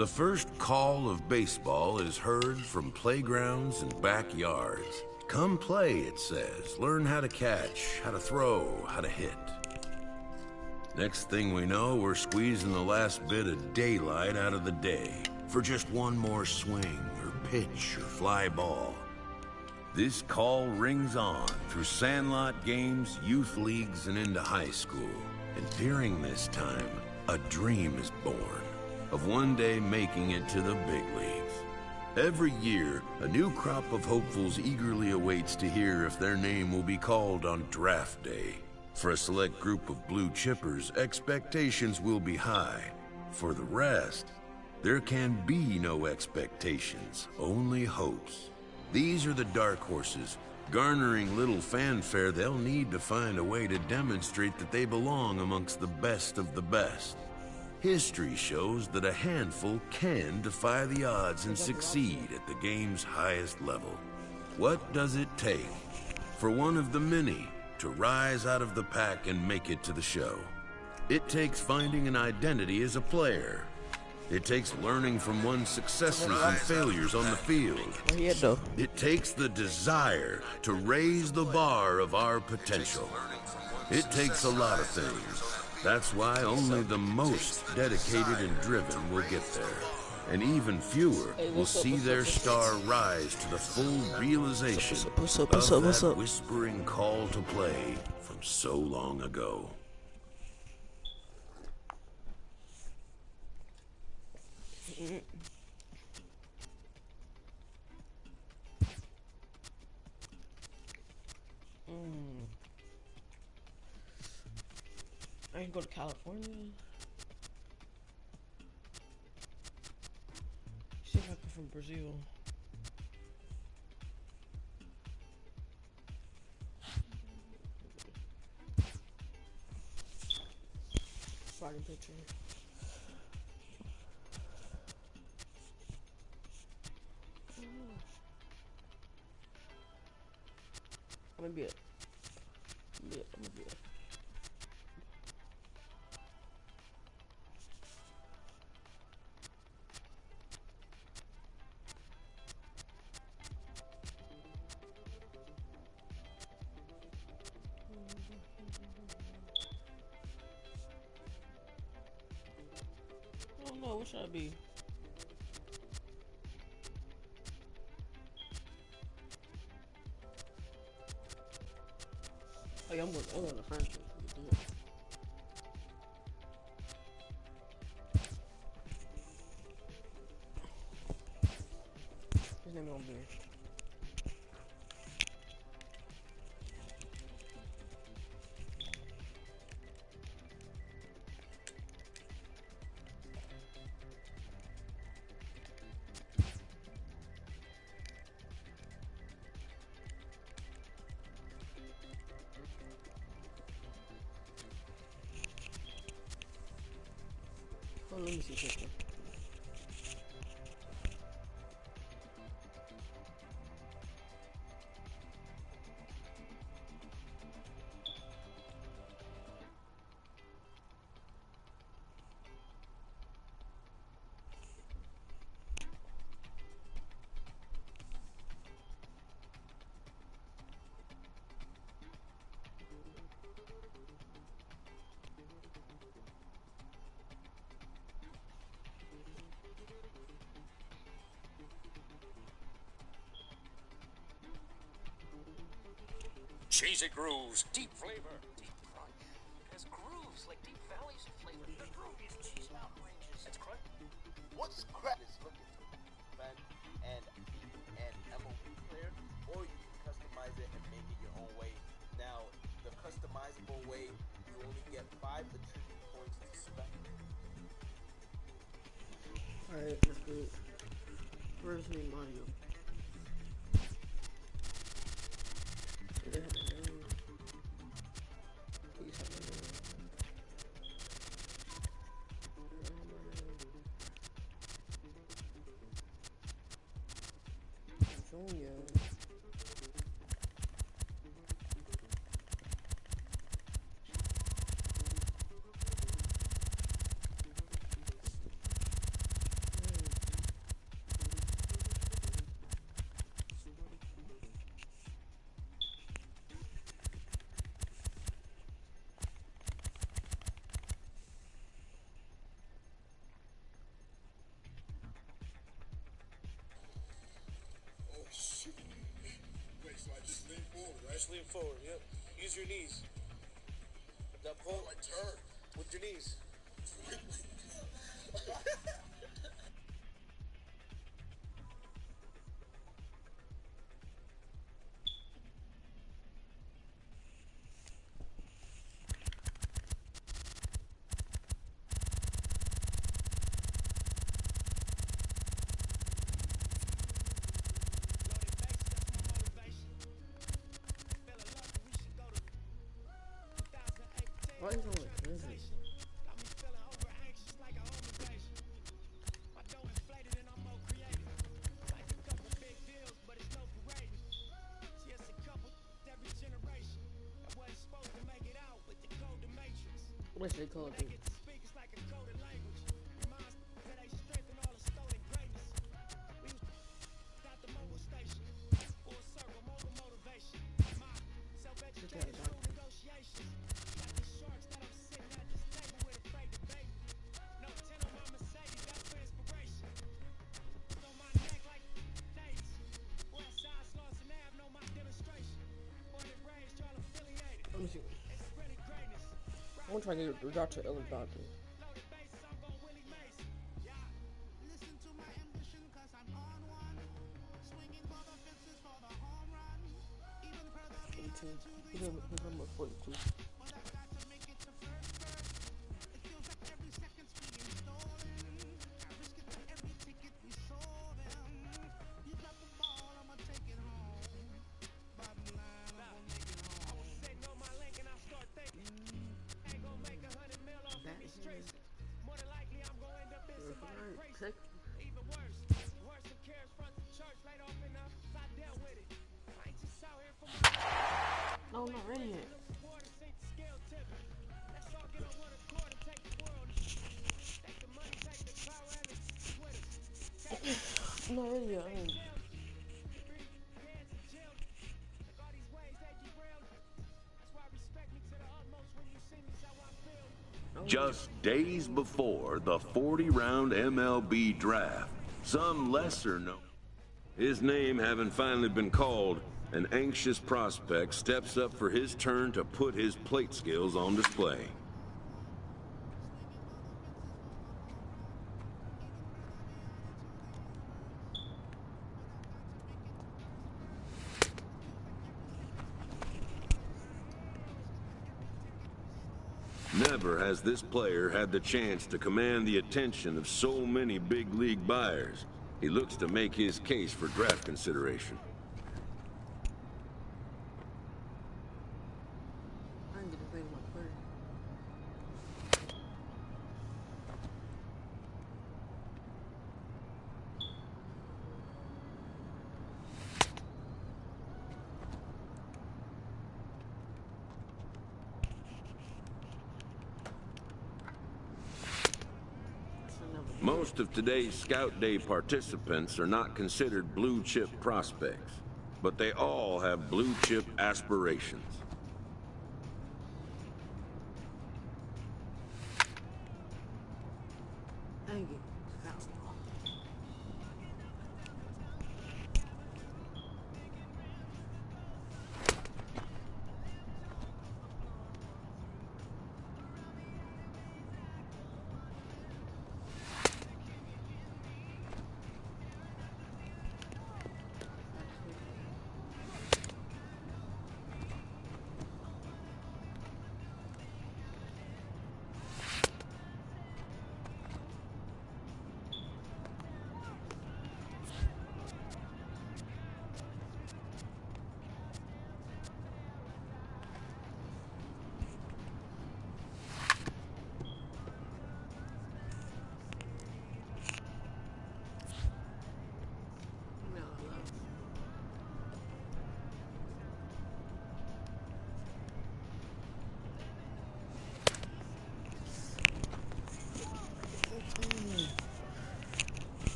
The first call of baseball is heard from playgrounds and backyards. Come play, it says. Learn how to catch, how to throw, how to hit. Next thing we know, we're squeezing the last bit of daylight out of the day for just one more swing or pitch or fly ball. This call rings on through sandlot games, youth leagues, and into high school. And during this time, a dream is born of one day making it to the big leagues. Every year, a new crop of hopefuls eagerly awaits to hear if their name will be called on draft day. For a select group of blue chippers, expectations will be high. For the rest, there can be no expectations, only hopes. These are the dark horses, garnering little fanfare they'll need to find a way to demonstrate that they belong amongst the best of the best. History shows that a handful can defy the odds and succeed at the game's highest level. What does it take for one of the many to rise out of the pack and make it to the show? It takes finding an identity as a player. It takes learning from one's successes and failures on the field. It takes the desire to raise the bar of our potential. It takes a lot of things. That's why only the most dedicated and driven will get there. And even fewer will see their star rise to the full realization of that whispering call to play from so long ago. I can go to California. See if I come from Brazil. Starting picture. I'm gonna be it. I'm gonna be it. I don't know, what should I be? Oh yeah, I'm going to French. His name won't be. Oh, let me see something. Cheesy grooves, deep flavor, deep crunch. There's grooves like deep valleys of flavor. The groove is cheese mountain ranges. It's crunch. What's crap is looking to friend and an MLB player, or you can customize it and make it your own way. Now, the customizable way, you only get 5 attribute points to spend. Alright, that's good. Where's me Mario? just lean forward. Yep. Use your knees. That pull. I turn. With your knees. What is on this? What's it called? Dude? Let me see. I'm gonna try to get Dr. Ellen doctor. He's number 42. No, not ready yet. I'm not ready yet. Just days before the 40-round MLB draft, some lesser known. His name having finally been called, an anxious prospect steps up for his turn to put his plate skills on display. Never has this player had the chance to command the attention of so many big league buyers. He looks to make his case for draft consideration. I can get a thing in my player. Most of today's Scout Day participants are not considered blue-chip prospects, but they all have blue-chip aspirations. Dang it. Fastball.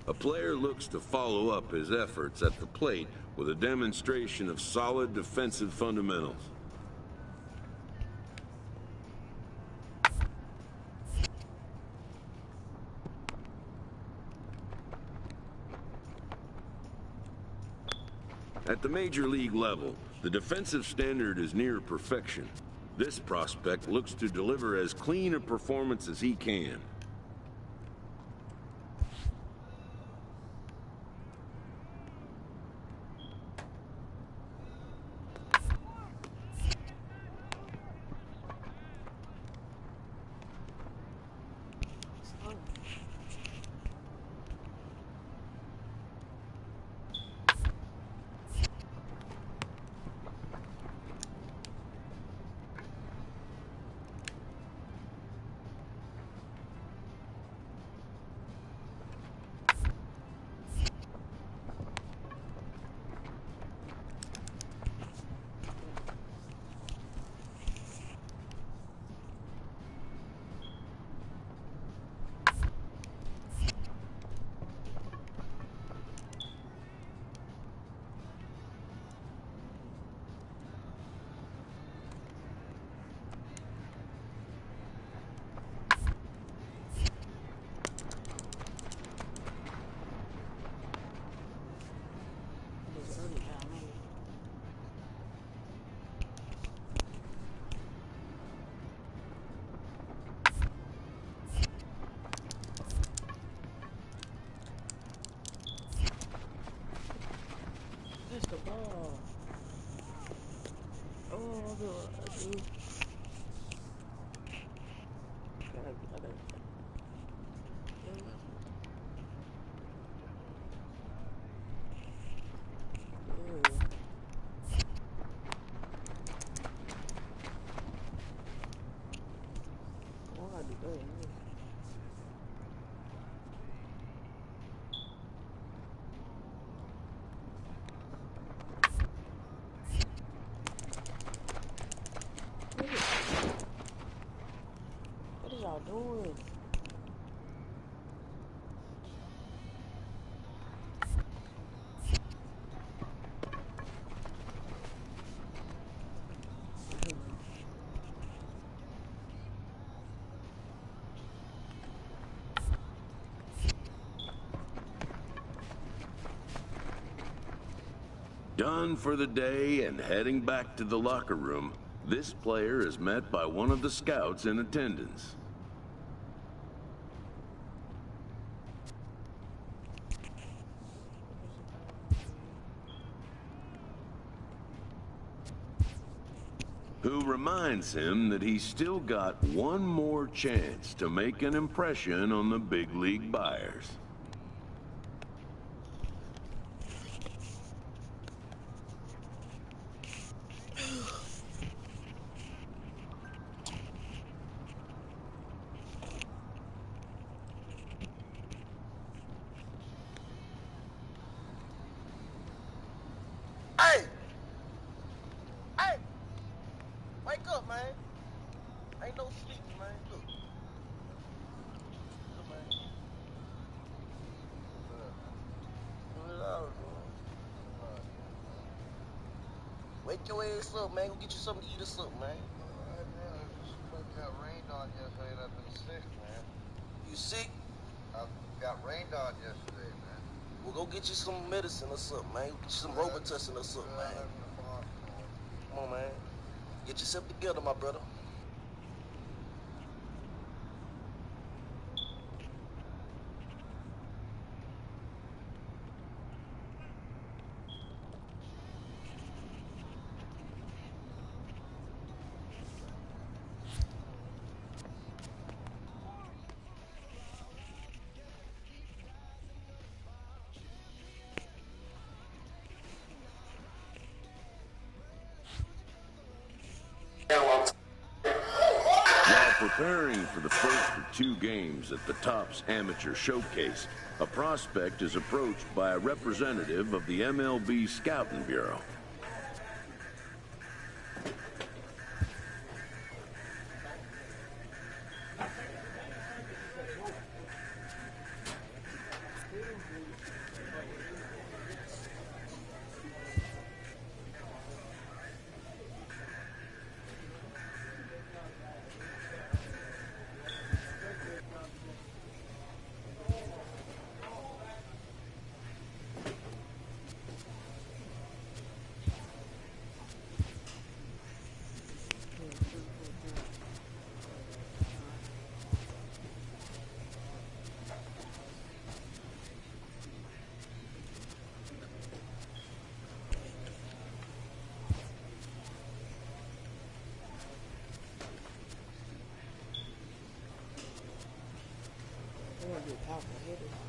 A player looks to follow up his efforts at the plate with a demonstration of solid defensive fundamentals. At the major league level, the defensive standard is near perfection. This prospect looks to deliver as clean a performance as he can. That's the ball. Oh, I do. I gotta. Oh, I do that. What is y'all doing? Done for the day and heading back to the locker room, this player is met by one of the scouts in attendance. Who reminds him that he's still got one more chance to make an impression on the big league buyers. Hey! Hey! Wake up, man. Ain't no sleeping, man. Look. Look, man. Wake your ass up, man. Go get you something to eat or something, man. Got rained on yesterday and I've been sick, man. You sick? I got rained on yesterday, man. Well, go get you some medicine or something, man. Go get you some Robitussin or something, man. Come on, man. Get yourself together, my brother. While preparing for the first of 2 games at the Topps Amateur Showcase, a prospect is approached by a representative of the MLB Scouting Bureau. be a powerful hitter.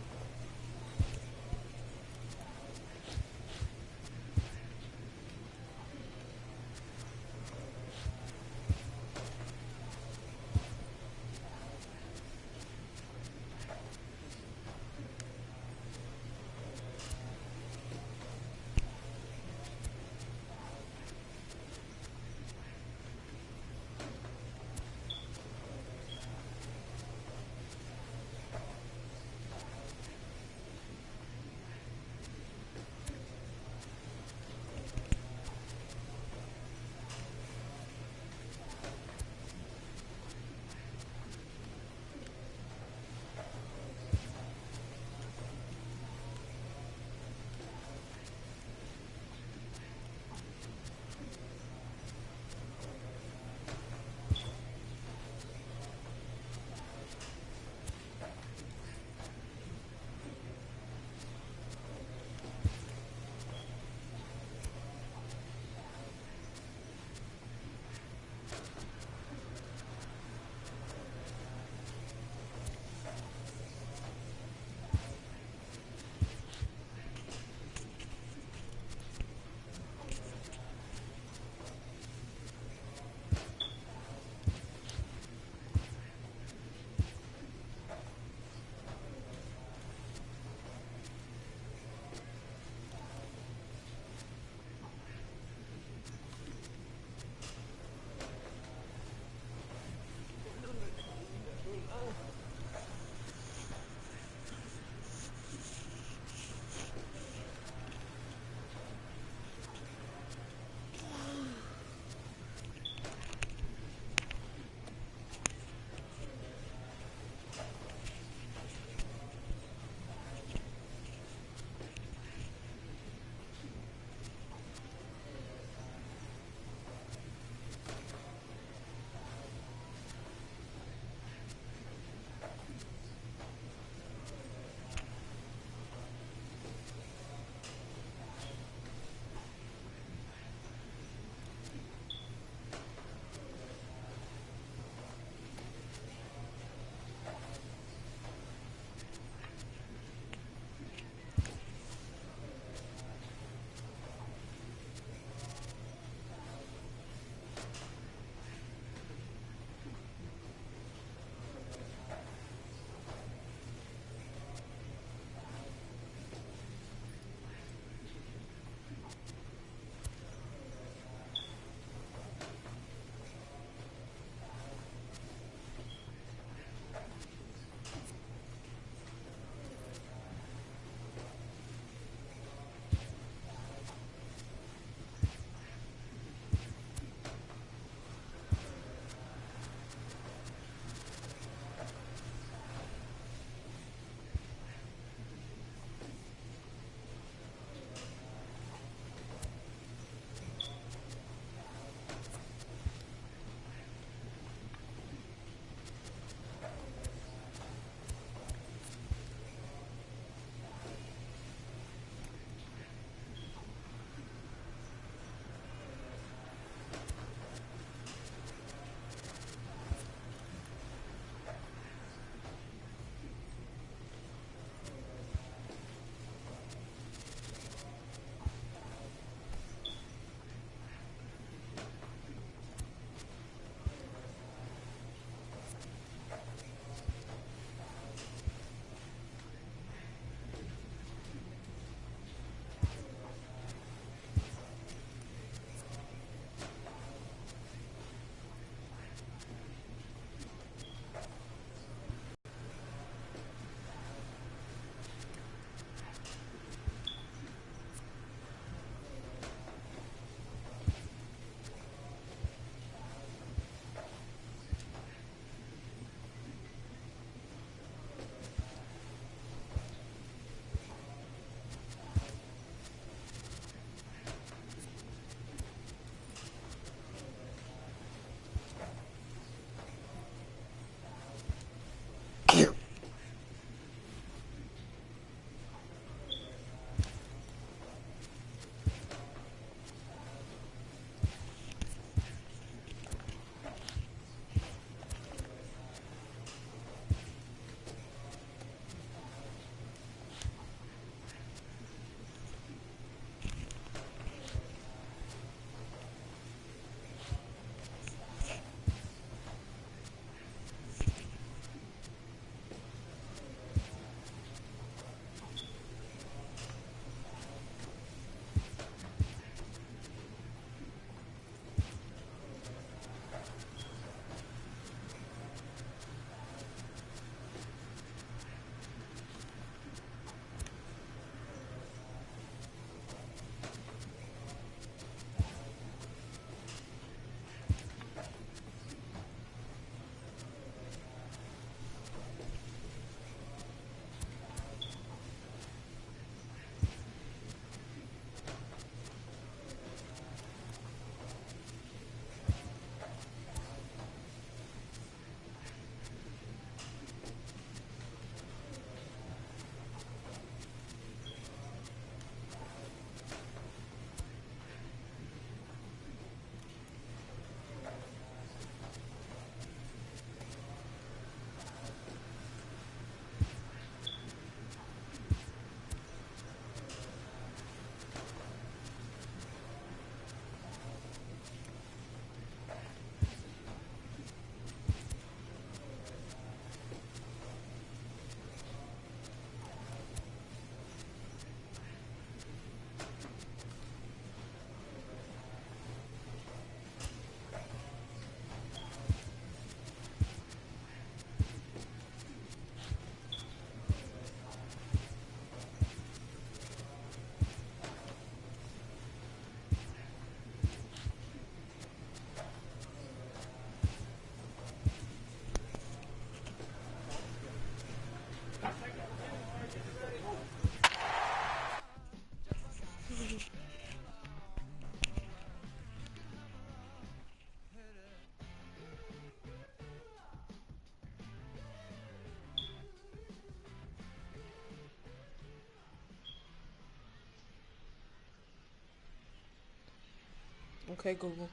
Okay, Google.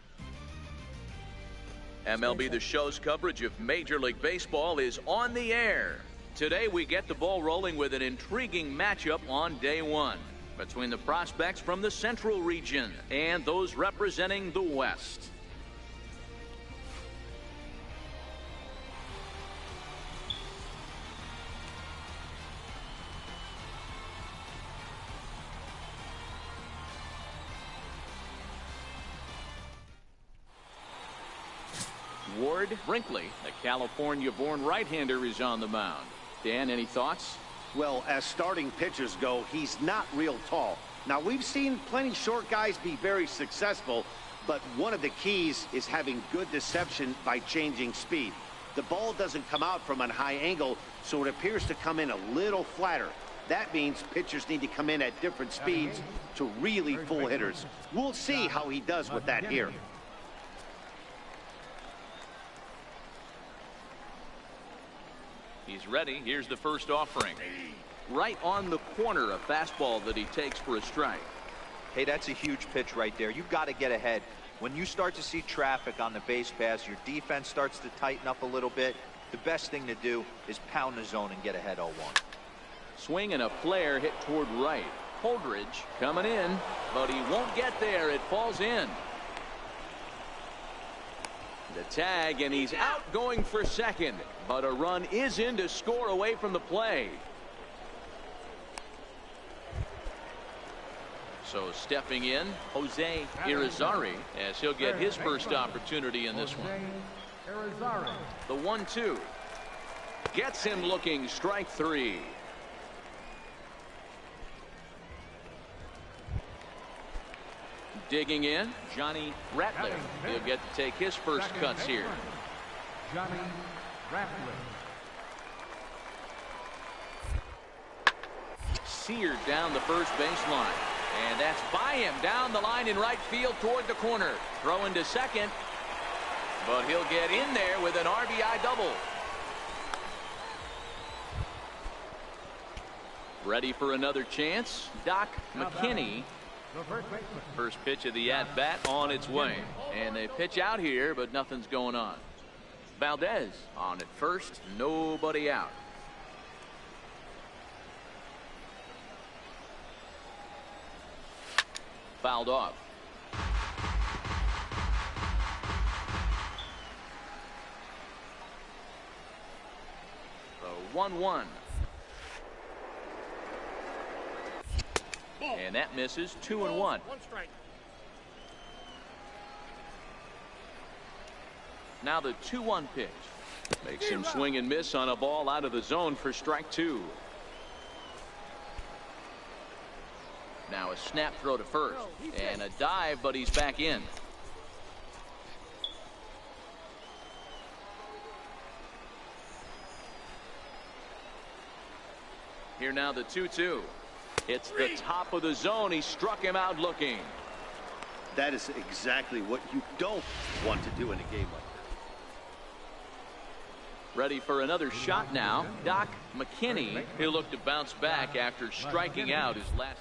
MLB The Show's coverage of Major League Baseball is on the air. Today we get the ball rolling with an intriguing matchup on day one between the prospects from the Central region and those representing the West. Ward Brinkley, the California-born right-hander, is on the mound. Dan, any thoughts? Well, as starting pitchers go, he's not real tall. Now, we've seen plenty short guys be very successful, but one of the keys is having good deception by changing speed. The ball doesn't come out from a high angle, so it appears to come in a little flatter. That means pitchers need to come in at different speeds to really fool hitters. We'll see how he does with that here. He's ready. Here's the first offering. Right on the corner, a fastball that he takes for a strike. Hey, that's a huge pitch right there. You've got to get ahead. When you start to see traffic on the base pass, your defense starts to tighten up a little bit. The best thing to do is pound the zone and get ahead 0-1. Swing and a flare hit toward right. Holdridge coming in, but he won't get there. It falls in. The tag, and he's out going for second, but a run is in to score away from the play. So stepping in, Jose Irizarry, as he'll get his first opportunity in this one. The 1-2 gets him looking, strike three. Digging in, Johnny Ratliff. He'll get to take his first cuts here. Johnny Ratliff. Seared down the first baseline. And that's by him down the line in right field toward the corner. Throwing to second. But he'll get in there with an RBI double. Ready for another chance. Doc McKinney. First pitch of the at-bat on its way. And they pitch out here, but nothing's going on. Valdez on at first. Nobody out. Fouled off. The 1-1. And that misses. 2-1. One strike. Now the 2-1 pitch. Makes him swing and miss on a ball out of the zone for strike two. Now a snap throw to first. And a dive, but he's back in. Here now the 2-2. It's the top of the zone. He struck him out looking. That is exactly what you don't want to do in a game like this. Ready for another shot now. Doc McKinney. He'll look to bounce back after striking out his last.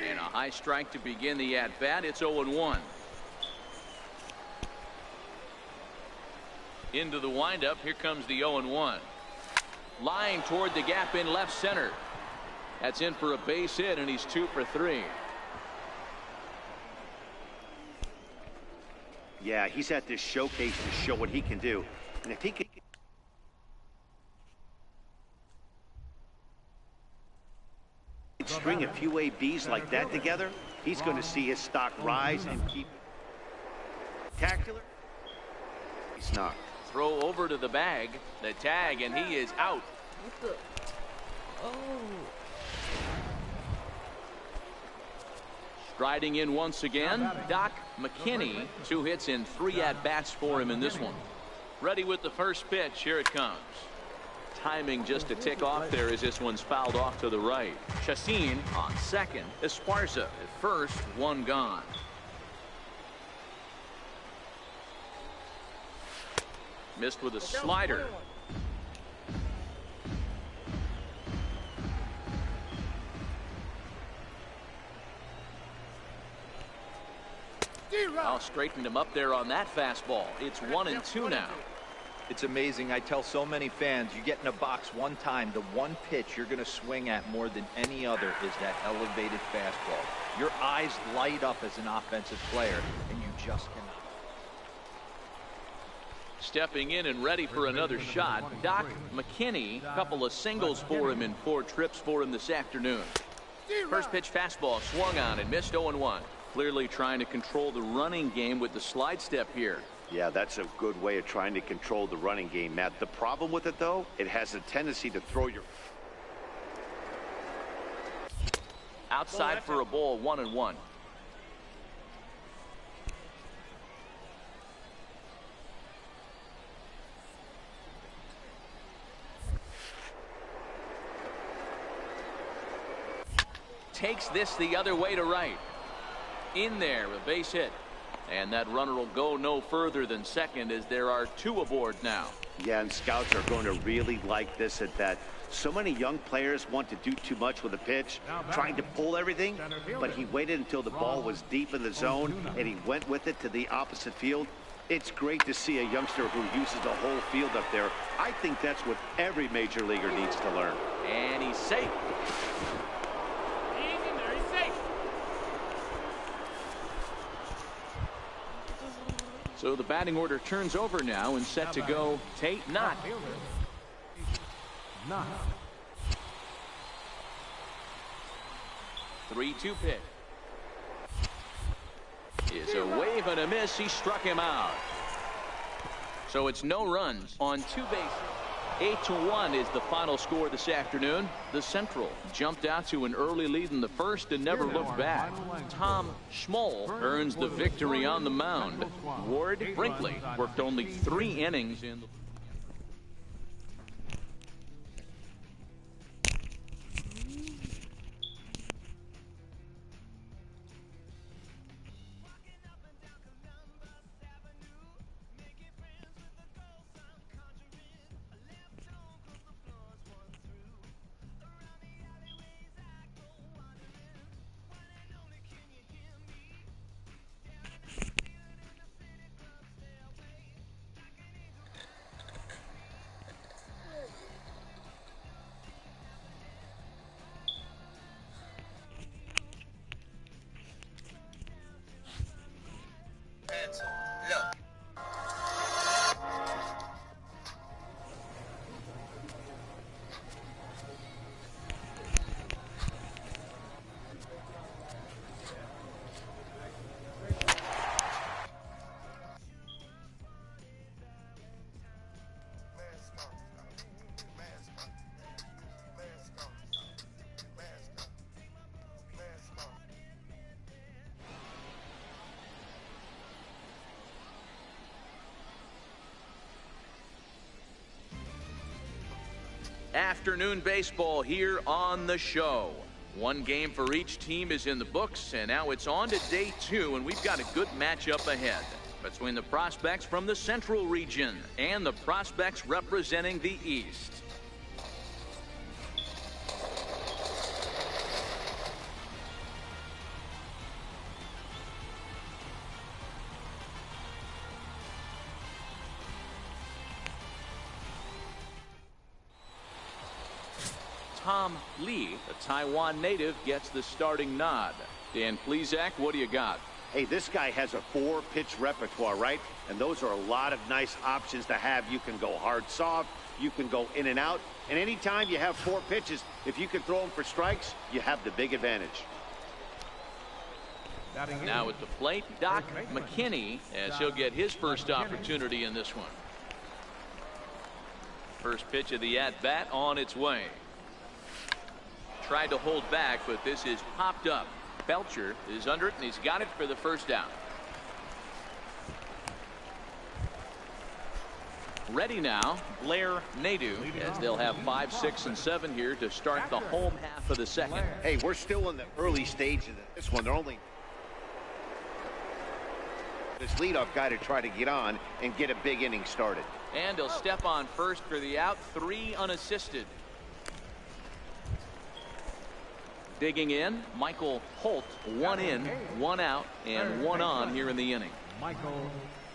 And a high strike to begin the at-bat. It's 0-1. Into the windup. Here comes the 0-1. Line toward the gap in left center. That's in for a base hit, and he's 2 for 3. Yeah, he's at this showcase to show what he can do. And if he can string a few ABs like that together, he's going to see his stock rise and keep spectacular. He's not. Throw over to the bag. The tag, and he is out. What the? Oh. Striding in once again, Doc McKinney. 2 hits in 3 at-bats for him in this one. Ready with the first pitch. Here it comes. Timing just a tick off there as this one's fouled off to the right. Chacin on second. Esparza at first. 1 gone. Missed with a slider. now straightened him up there on that fastball. It's 1-2 now. It's amazing. I tell so many fans, you get in a box one time, the one pitch you're going to swing at more than any other is that elevated fastball. Your eyes light up as an offensive player, and you just cannot. Stepping in and ready for another shot, Doc McKinney. A couple of singles for him in 4 trips for him this afternoon. First pitch fastball swung on and missed 0-1. Clearly trying to control the running game with the slide step here. Yeah, that's a good way of trying to control the running game, Matt. The problem with it, though, it has a tendency to throw your... Outside for a ball, 1-1. Takes this the other way to right. In there, a base hit. And that runner will go no further than second as there are 2 aboard now. Yeah, and scouts are going to really like this at that. So many young players want to do too much with a pitch, trying to pull everything, but he waited until the ball was deep in the zone, and he went with it to the opposite field. It's great to see a youngster who uses the whole field up there. I think that's what every major leaguer needs to learn. And he's safe. So the batting order turns over now and set to go Tate Knott. 3-2 pitch. Is a wave and a miss. He struck him out. So it's no runs on 2 bases. 8-1 is the final score this afternoon. The Central jumped out to an early lead in the first and never looked back. Tom Schmoll earns the victory on the mound. Ward Brinkley worked only 3 innings in the afternoon baseball here on the show. 1 game for each team is in the books, and now it's on to day 2, and we've got a good matchup ahead between the prospects from the Central region and the prospects representing the East. Tom Lee, a Taiwan native, gets the starting nod. Dan Plesac, what do you got? Hey, this guy has a 4-pitch repertoire, right? And those are a lot of nice options to have. You can go hard, soft. You can go in and out. And anytime you have 4 pitches, if you can throw them for strikes, you have the big advantage. Now at the plate, Doc McKinney, as he'll get his first opportunity in this one. First pitch of the at-bat on its way. Tried to hold back, but this is popped up. Belcher is under it, and he's got it for the first down. Ready now, Blair Nadeau, as they'll have 5, 6, and 7 here to start the home half of the second. Hey, we're still in the early stages of this one. They're only this leadoff guy to try to get on and get a big inning started. And he'll step on first for the out, 3 unassisted. Digging in, Michael Holt, 1 in, 1 out, and 1 on here in the inning. Michael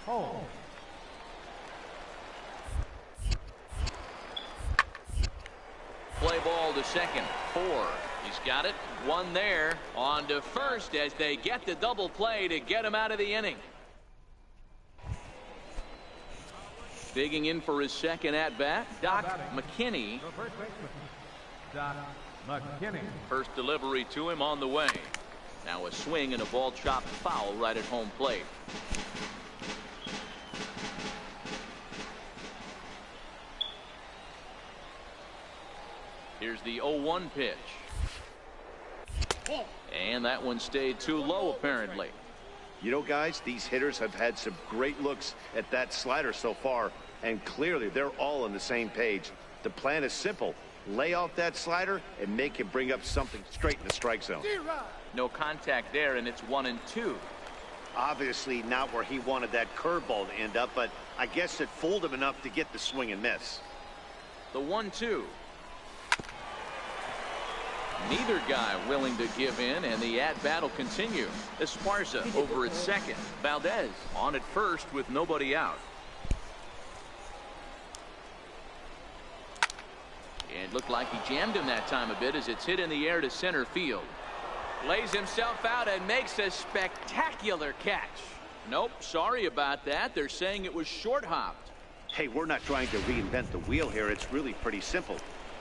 Holmes. Play ball to second. 4. He's got it. 1 there. On to first as they get the double play to get him out of the inning. Digging in for his second at bat, Doc McKinney. The first baseman, Doc McKinney. First delivery to him on the way. Now a swing and a ball chopped foul right at home plate. Here's the 0-1 pitch. And that one stayed too low apparently. You know, guys, these hitters have had some great looks at that slider so far, and clearly they're all on the same page. The plan is simple. Lay off that slider and make him bring up something straight in the strike zone. No contact there, and it's 1-2. Obviously not where he wanted that curveball to end up, but I guess it fooled him enough to get the swing and miss. The 1-2. Neither guy willing to give in, and the at-bat will continue. Esparza over at second. Valdez on at first with nobody out. It looked like he jammed him that time a bit as it's hit in the air to center field. Lays himself out and makes a spectacular catch. Nope, sorry about that. They're saying it was short-hopped. Hey, we're not trying to reinvent the wheel here. It's really pretty simple.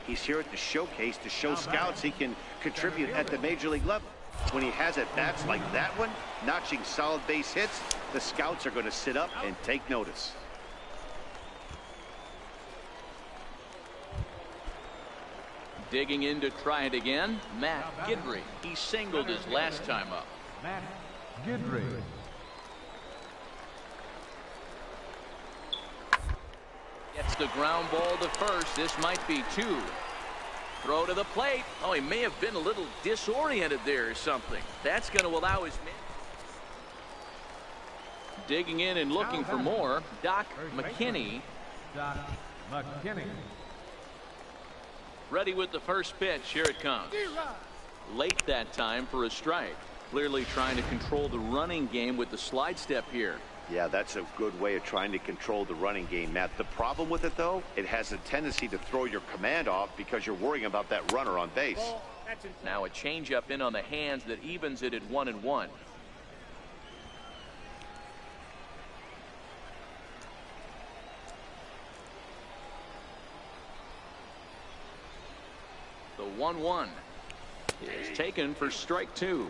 He's here at the showcase to show scouts he can contribute at the major league level. When he has at-bats like that one, notching solid base hits, the scouts are going to sit up and take notice. Digging in to try it again, Matt Guidry. He singled his last time up. Matt Guidry. Gets the ground ball to first. This might be 2. Throw to the plate. Oh, he may have been a little disoriented there or something. That's going to allow his man. Digging in and looking for more, Doc McKinney. Doc McKinney. Ready with the first pitch. Here it comes. Late that time for a strike. Clearly trying to control the running game with the slide step here. Yeah, that's a good way of trying to control the running game, Matt. The problem with it, though, it has a tendency to throw your command off because you're worrying about that runner on base. Now a changeup in on the hands that evens it at 1-1. The 1-1 is taken for strike 2.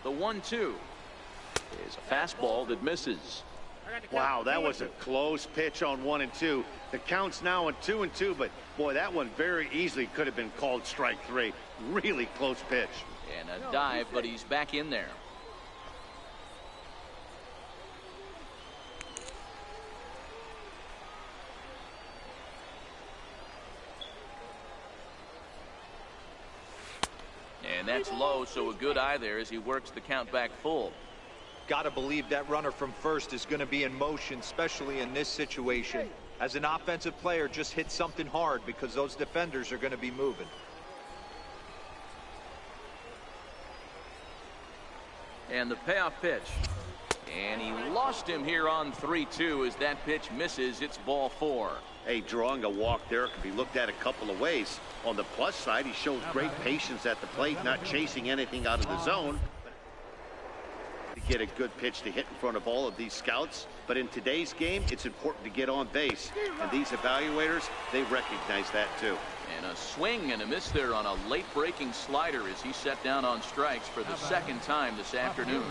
The 1-2 is a fastball that misses. Wow, that was a close pitch on 1 and 2. The count's now on 2 and 2, but boy, that one very easily could have been called strike 3. Really close pitch. And a dive, but he's back in there. And that's low, so a good eye there as he works the count back full. Got to believe that runner from first is going to be in motion, especially in this situation. As an offensive player, just hit something hard because those defenders are going to be moving. And the payoff pitch. And he lost him here on 3-2 as that pitch misses. It's ball 4. Hey, drawing a walk there can be looked at a couple of ways. On the plus side, he showed great patience at the plate, not chasing anything out of the zone. To get a good pitch to hit in front of all of these scouts. But in today's game, it's important to get on base. And these evaluators, they recognize that too. And a swing and a miss there on a late breaking slider as he set down on strikes for the second time this afternoon.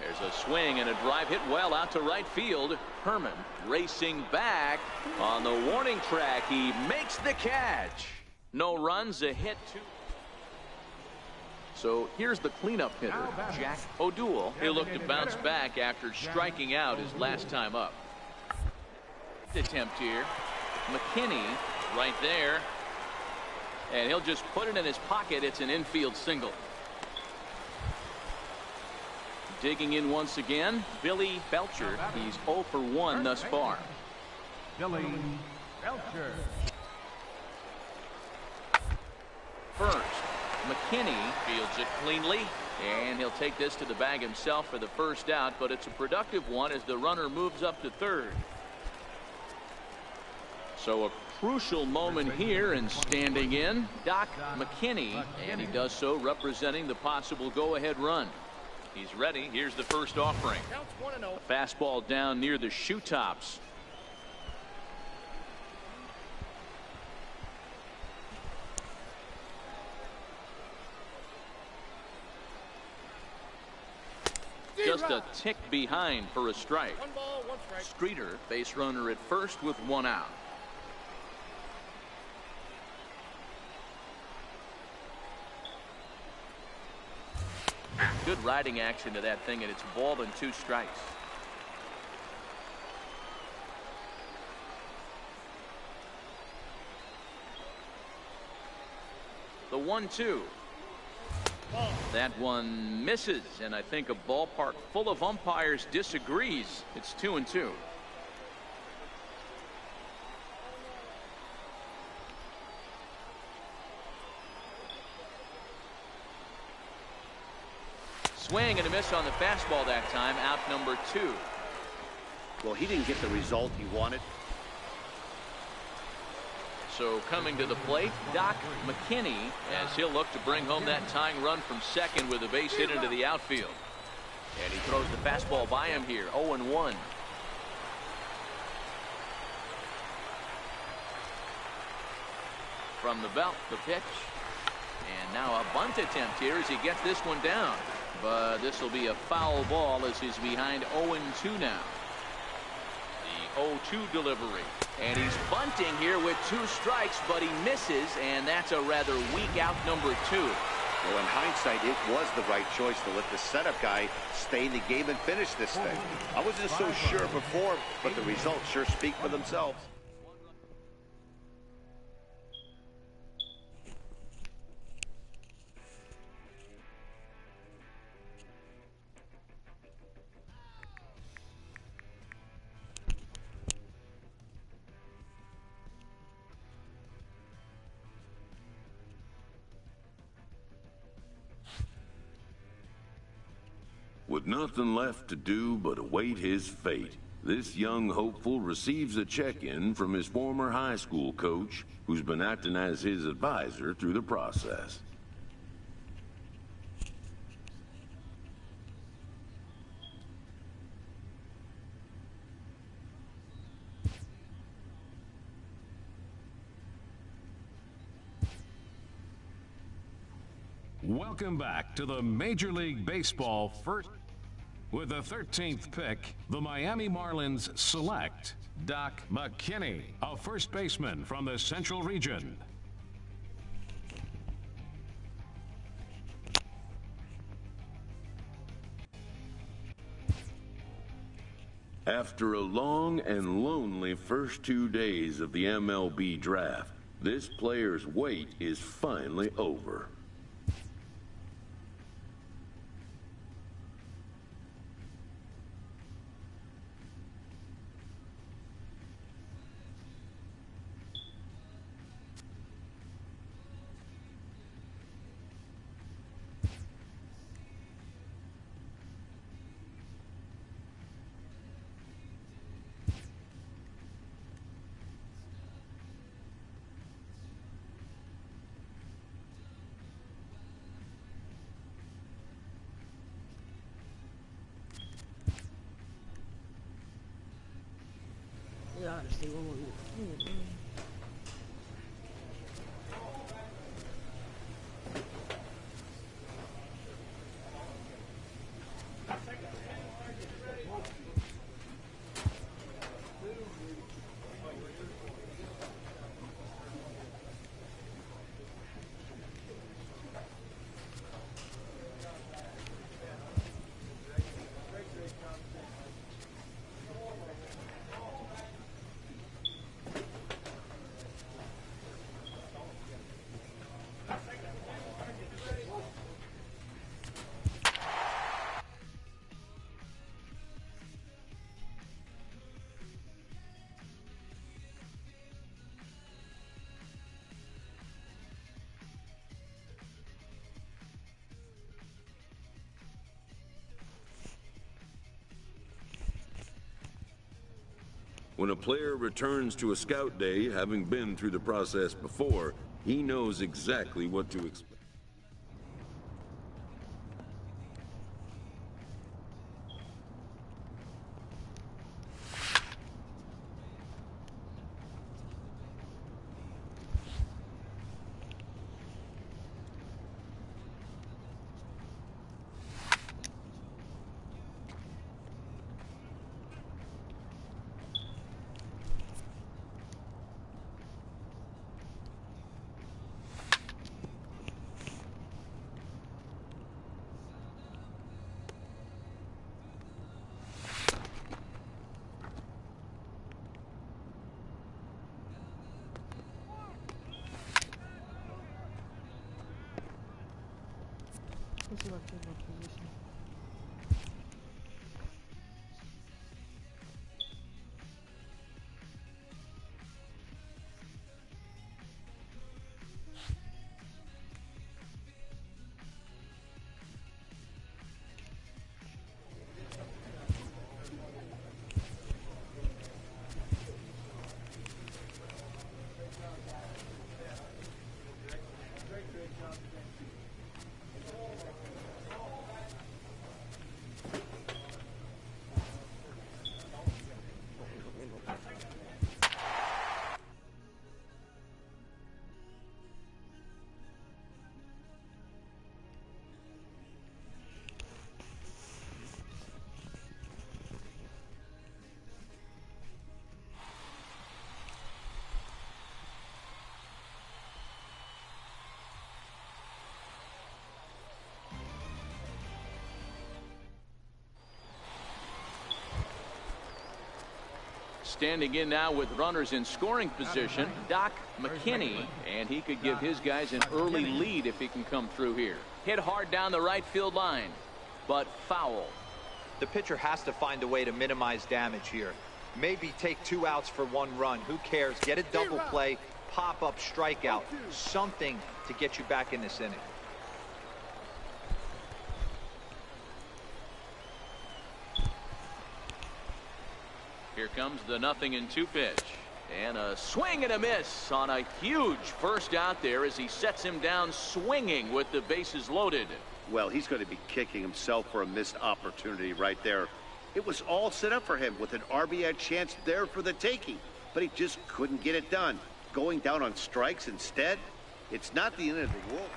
There's a swing and a drive hit well out to right field. Herman racing back on the warning track. He makes the catch. No runs, a hit. So here's the cleanup hitter, Jack O'Doul. He'll look to bounce back after striking out his last time up. Attempt here. McKinney right there. And he'll just put it in his pocket. It's an infield single. Digging in once again, Billy Belcher. He's 0 for 1 thus far. Billy Belcher. First, McKinney fields it cleanly, and he'll take this to the bag himself for the first out, but it's a productive one as the runner moves up to third. So a crucial moment here, and standing in, Doc McKinney, and he does so representing the possible go-ahead run. He's ready. Here's the first offering. A fastball down near the shoe tops. Just a tick behind for a strike. 1 ball, 1 strike. Streeter, base runner at first with 1 out. Good riding action to that thing, and it's ball and 2 strikes. The 1-2. That one misses, and I think a ballpark full of umpires disagrees. It's 2-2. Swing and a miss on the fastball that time. Out number 2. Well, he didn't get the result he wanted. So coming to the plate, Doc McKinney, as he'll look to bring home that tying run from second with a base hit into the outfield. And he throws the fastball by him here. 0-1. From the belt, the pitch. And now a bunt attempt here as he gets this one down. But this will be a foul ball as he's behind 0-2 now. The 0-2 delivery. And he's bunting here with 2 strikes, but he misses, and that's a rather weak out number 2. Well, in hindsight, it was the right choice to let the setup guy stay in the game and finish this thing. I wasn't so sure before, but the results sure speak for themselves. With nothing left to do but await his fate, this young hopeful receives a check-in from his former high school coach, who's been acting as his advisor through the process. Welcome back to the Major League Baseball first. With the 13th pick, the Miami Marlins select Doc McKinney, a first baseman from the Central Region. After a long and lonely first 2 days of the MLB draft, this player's wait is finally over. Yeah, honestly, what would we? When a player returns to a scout day, having been through the process before, he knows exactly what to expect. Let's see if I can change my position. Standing in now with runners in scoring position, Doc McKinney, and he could give his guys an early lead if he can come through here. Hit hard down the right field line, but foul. The pitcher has to find a way to minimize damage here. Maybe take 2 outs for 1 run. Who cares? Get a double play, pop up, strikeout, something to get you back in this inning. Here comes the 0-2 pitch. And a swing and a miss on a huge first out there as he sets him down swinging with the bases loaded. Well, he's going to be kicking himself for a missed opportunity right there. It was all set up for him with an RBI chance there for the taking, but he just couldn't get it done. Going down on strikes instead, it's not the end of the world.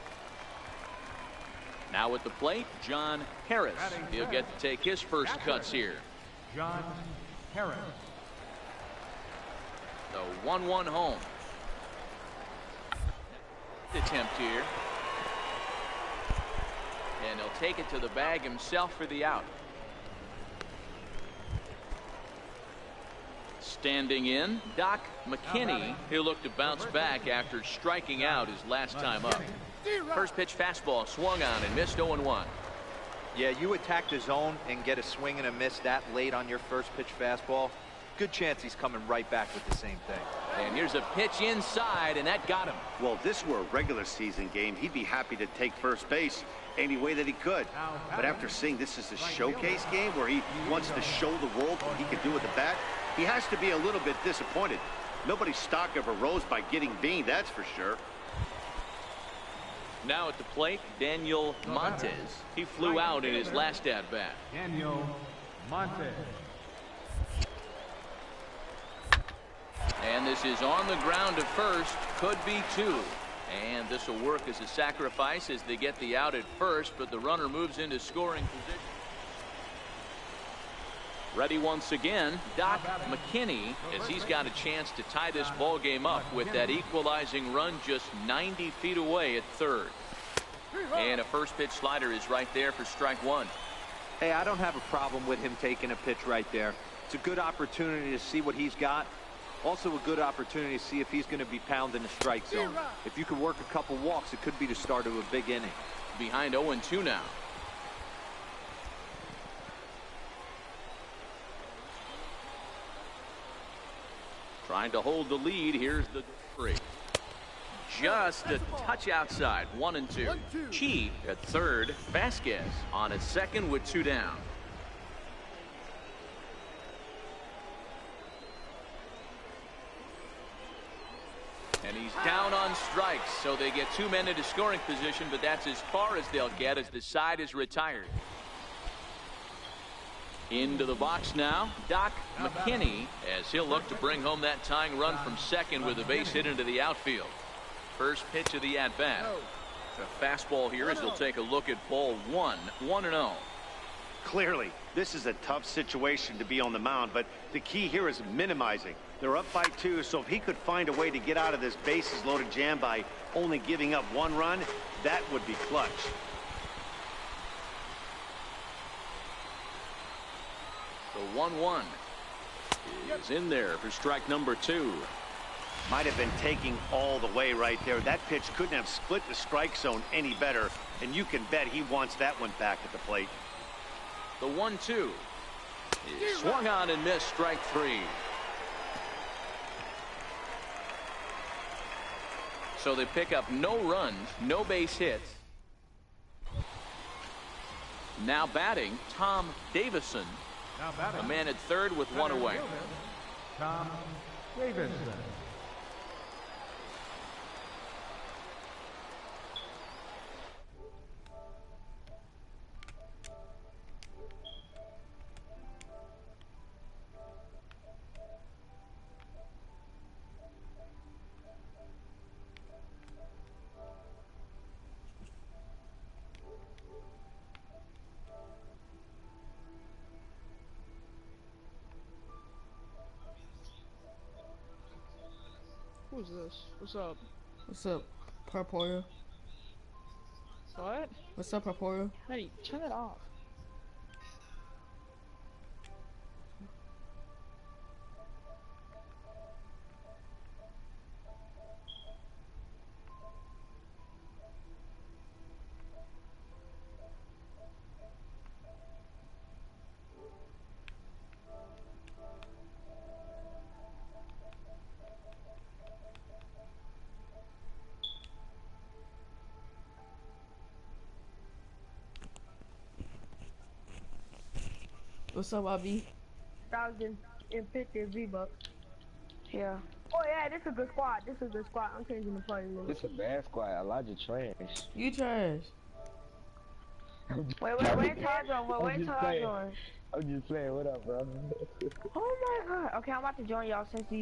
Now at the plate, John Harris. He'll get to take his first cuts here. John Harris. The 1-1 home. Attempt here. And he'll take it to the bag himself for the out. Standing in, Doc McKinney. He'll look to bounce back after striking out his last time up. First pitch fastball swung on and missed 0-1. Yeah, you attack the zone and get a swing and a miss that late on your first pitch fastball. Good chance he's coming right back with the same thing. And here's a pitch inside, and that got him. Well, if this were a regular season game, he'd be happy to take first base any way that he could. But after seeing this as a showcase game where he wants to show the world what he can do with the bat, he has to be a little bit disappointed. Nobody's stock ever rose by getting bean, that's for sure. Now at the plate, Daniel Montes. He flew out in his last at-bat. Daniel Montes. And this is on the ground to first. Could be 2. And this will work as a sacrifice as they get the out at first, but the runner moves into scoring position. Ready once again, Doc McKinney, as he's got a chance to tie this ball game up with that equalizing run just 90 feet away at third. And a first pitch slider is right there for strike 1. Hey, I don't have a problem with him taking a pitch right there. It's a good opportunity to see what he's got. Also a good opportunity to see if he's going to be pounding the strike zone. If you can work a couple walks, it could be the start of a big inning. Behind 0-2 now. Trying to hold the lead. Here's the 3. Just a touch outside. 1-2. Chi at third. Vasquez on at second with 2 down. he's down on strikes, so they get 2 men into scoring position, but that's as far as they'll get as the side is retired. Into the box now, Doc McKinney, as he'll look to bring home that tying run from second with a base hit into the outfield. First pitch of the at-bat. The fastball here as he'll take a look at ball 1, 1-0. Clearly, this is a tough situation to be on the mound, but the key here is minimizing. They're up by 2, so if he could find a way to get out of this bases-loaded jam by only giving up 1 run, that would be clutch. The 1-1 is in there for strike number 2. Might have been taking all the way right there. That pitch couldn't have split the strike zone any better, and you can bet he wants that one back at the plate. The 1-2 is swung on and missed, strike 3. So they pick up no runs, no base hits. Now batting, Tom Davison. A man at third with 1 away. Tom Davidson. Who's this? What's up? What's up, Parpoya? What? What's up, Parpoya? Hey, turn it off. What's up, Bobby? 1,050 V-Bucks. Yeah. Oh yeah, this is a good squad. This is a good squad. I'm changing the players. This is a bad squad. Elijah trash. You trash. Wait, charge on. Wait, charge on. I'm just playing. What up, bro? Oh my god. Okay, I'm about to join y'all since you